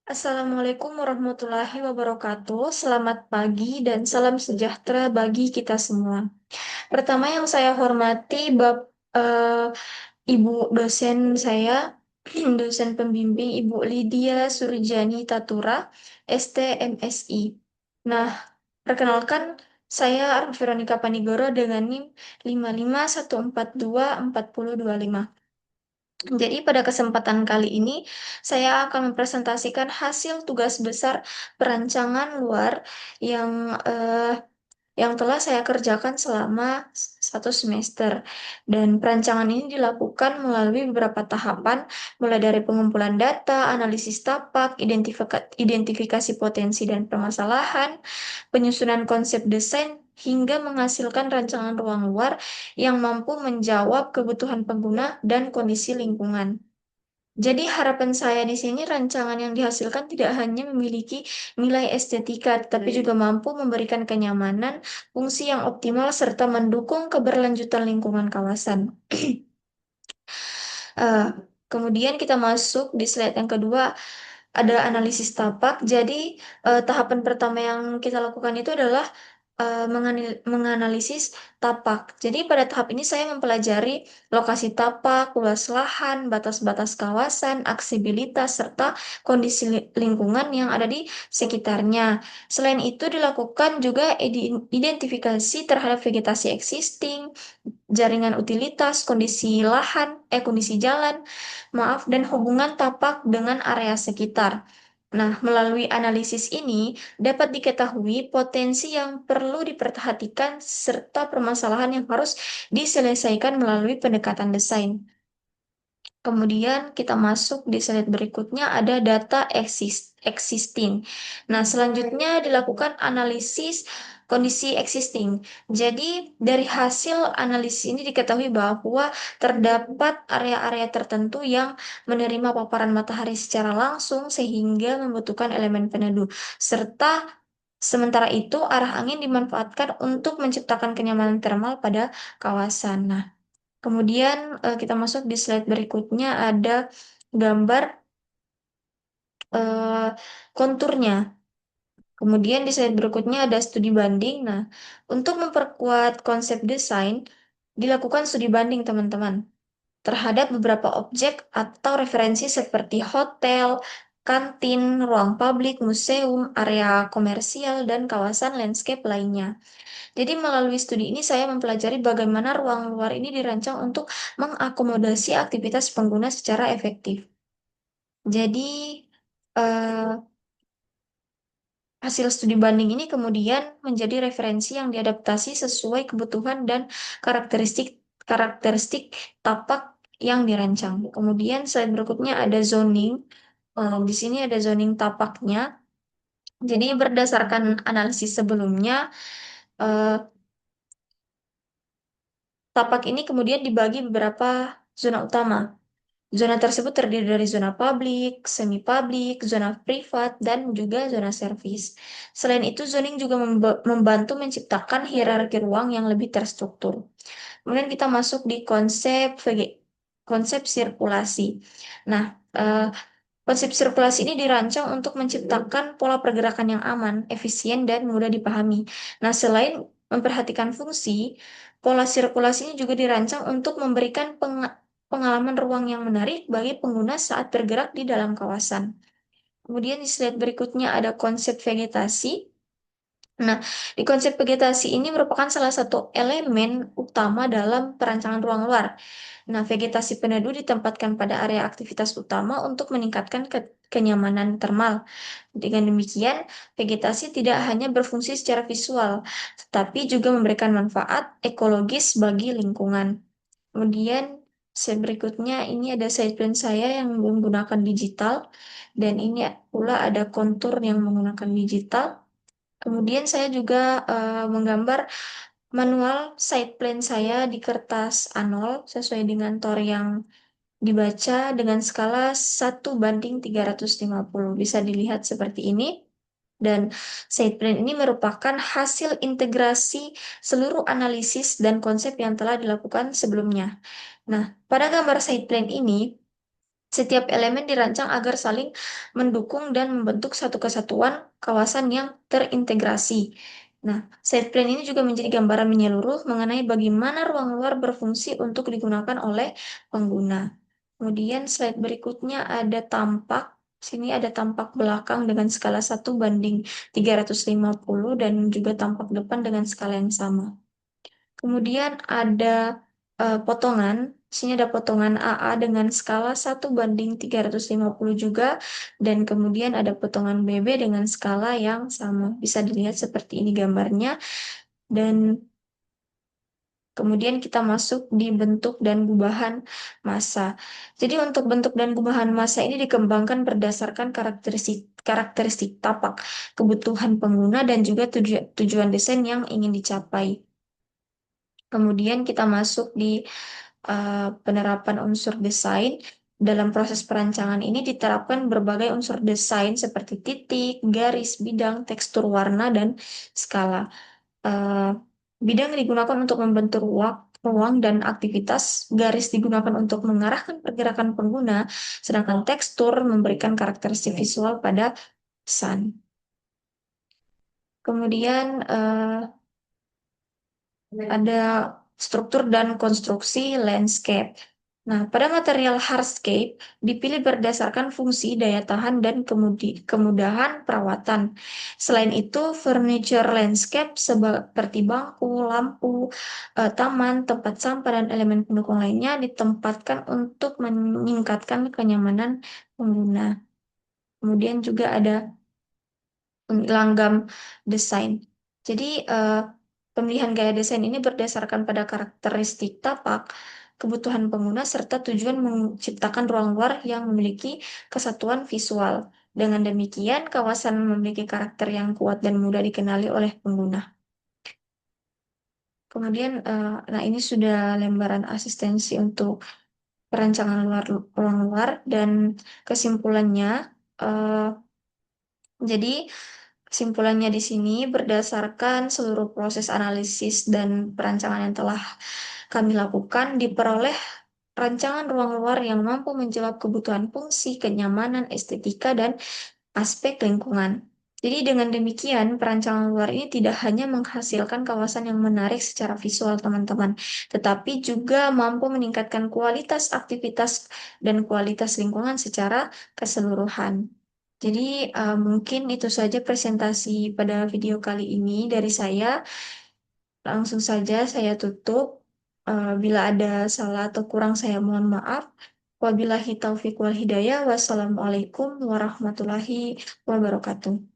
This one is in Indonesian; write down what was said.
Assalamualaikum warahmatullahi wabarakatuh. Selamat pagi dan salam sejahtera bagi kita semua. Pertama yang saya hormati eh, Ibu dosen saya, dosen pembimbing Ibu Lydia Surjani Tatura, ST MSI. Nah, perkenalkan saya Arif Veronica Panigoro dengan NIM 5514240025. Jadi pada kesempatan kali ini saya akan mempresentasikan hasil tugas besar perancangan luar yang eh, yang telah saya kerjakan selama satu semester. Dan perancangan ini dilakukan melalui beberapa tahapan, mulai dari pengumpulan data, analisis tapak, identifikasi potensi dan permasalahan, penyusunan konsep desain, hingga menghasilkan rancangan ruang luar yang mampu menjawab kebutuhan pengguna dan kondisi lingkungan. Jadi harapan saya di sini rancangan yang dihasilkan tidak hanya memiliki nilai estetika, tetapi juga mampu memberikan kenyamanan, fungsi yang optimal, serta mendukung keberlanjutan lingkungan kawasan. Eh, Kemudian kita masuk di slide yang kedua, ada analisis tapak. Jadi tahapan pertama yang kita lakukan itu adalah menganalisis tapak. Jadi pada tahap ini saya mempelajari lokasi tapak, luas lahan, batas-batas kawasan, aksibilitas, serta kondisi lingkungan yang ada di sekitarnya. Selain itu dilakukan juga identifikasi terhadap vegetasi existing, jaringan utilitas, kondisi jalan, maaf, dan hubungan tapak dengan area sekitar. Nah, melalui analisis ini dapat diketahui potensi yang perlu diperhatikan serta permasalahan yang harus diselesaikan melalui pendekatan desain. Kemudian kita masuk di slide berikutnya ada data existing. Nah, selanjutnya dilakukan analisis kondisi existing. Jadi, dari hasil analisis ini diketahui bahwa terdapat area-area tertentu yang menerima paparan matahari secara langsung sehingga membutuhkan elemen peneduh. Serta sementara itu arah angin dimanfaatkan untuk menciptakan kenyamanan termal pada kawasan. Nah, kemudian kita masuk di slide berikutnya ada gambar eh, konturnya. Kemudian di slide berikutnya ada studi banding. Nah, untuk memperkuat konsep desain, dilakukan studi banding teman-teman terhadap beberapa objek atau referensi seperti hotel, kantin, ruang publik, museum, area komersial, dan kawasan landscape lainnya. Jadi melalui studi ini saya mempelajari bagaimana ruang luar ini dirancang untuk mengakomodasi aktivitas pengguna secara efektif. Jadi eh, hasil studi banding ini kemudian menjadi referensi yang diadaptasi sesuai kebutuhan dan karakteristik karakteristik tapak yang dirancang. Kemudian slide berikutnya ada zoning. Di sini ada zoning tapaknya. Jadi berdasarkan analisis sebelumnya, eh, tapak ini kemudian dibagi beberapa zona utama. Zona tersebut terdiri dari zona publik, semi-publik, zona privat, dan juga zona servis. Selain itu, zoning juga membantu menciptakan hierarki ruang yang lebih terstruktur. Kemudian kita masuk di konsep sirkulasi. Nah, konsep sirkulasi ini dirancang untuk menciptakan pola pergerakan yang aman, efisien, dan mudah dipahami. Nah, selain memperhatikan fungsi, pola sirkulasi ini juga dirancang untuk memberikan pengalaman ruang yang menarik bagi pengguna saat bergerak di dalam kawasan. Kemudian di slide berikutnya ada konsep vegetasi. Nah, di konsep vegetasi ini merupakan salah satu elemen utama dalam perancangan ruang luar. Nah, vegetasi peneduh ditempatkan pada area aktivitas utama untuk meningkatkan kenyamanan termal. Dengan demikian, vegetasi tidak hanya berfungsi secara visual, tetapi juga memberikan manfaat ekologis bagi lingkungan. Kemudian, berikutnya ini ada side plan saya yang menggunakan digital, dan ini pula ada kontur yang menggunakan digital. Kemudian saya juga menggambar manual side plan saya di kertas A0 sesuai dengan TOR yang dibaca dengan skala 1:350. Bisa dilihat seperti ini. Dan side plan ini merupakan hasil integrasi seluruh analisis dan konsep yang telah dilakukan sebelumnya. Nah, pada gambar side plan ini, Setiap elemen dirancang agar saling mendukung dan membentuk satu kesatuan kawasan yang terintegrasi. Nah, site plan ini juga menjadi gambaran menyeluruh mengenai bagaimana ruang luar berfungsi untuk digunakan oleh pengguna. Kemudian slide berikutnya ada tampak. Sini ada tampak belakang dengan skala 1:350 dan juga tampak depan dengan skala yang sama. Kemudian ada potongan. Sini ada potongan AA dengan skala 1:350 juga. Dan kemudian ada potongan BB dengan skala yang sama. Bisa dilihat seperti ini gambarnya. Dan kemudian kita masuk di bentuk dan gubahan massa. Jadi untuk bentuk dan gubahan massa ini dikembangkan berdasarkan karakteristik karakteristik tapak, kebutuhan pengguna, dan juga tujuan desain yang ingin dicapai. Kemudian kita masuk di penerapan unsur desain. Dalam proses perancangan ini diterapkan berbagai unsur desain seperti titik, garis, bidang, tekstur warna, dan skala. Eh, Bidang digunakan untuk membentuk ruang dan aktivitas, garis digunakan untuk mengarahkan pergerakan pengguna, sedangkan tekstur memberikan karakteristik visual pada pesan. Kemudian ada struktur dan konstruksi landscape. Nah, pada material hardscape dipilih berdasarkan fungsi, daya tahan, dan kemudahan perawatan. Selain itu, furniture landscape seperti bangku, lampu, taman, tempat sampah, dan elemen pendukung lainnya ditempatkan untuk meningkatkan kenyamanan pengguna. Kemudian juga ada langgam desain. Jadi, pemilihan gaya desain ini berdasarkan pada karakteristik tapak, kebutuhan pengguna, serta tujuan menciptakan ruang luar yang memiliki kesatuan visual. Dengan demikian, kawasan memiliki karakter yang kuat dan mudah dikenali oleh pengguna. Kemudian, nah ini sudah lembaran asistensi untuk perancangan ruang luar dan kesimpulannya. eh, Jadi, kesimpulannya di sini berdasarkan seluruh proses analisis dan perancangan yang telah kami lakukan, diperoleh rancangan ruang luar yang mampu menjawab kebutuhan fungsi, kenyamanan, estetika, dan aspek lingkungan. Jadi dengan demikian, perancangan luar ini tidak hanya menghasilkan kawasan yang menarik secara visual, teman-teman, tetapi juga mampu meningkatkan kualitas aktivitas dan kualitas lingkungan secara keseluruhan. Jadi mungkin itu saja presentasi pada video kali ini dari saya. Langsung saja saya tutup. Bila ada salah atau kurang saya mohon maaf. Wabillahi taufiq wal hidayah. Wassalamualaikum warahmatullahi wabarakatuh.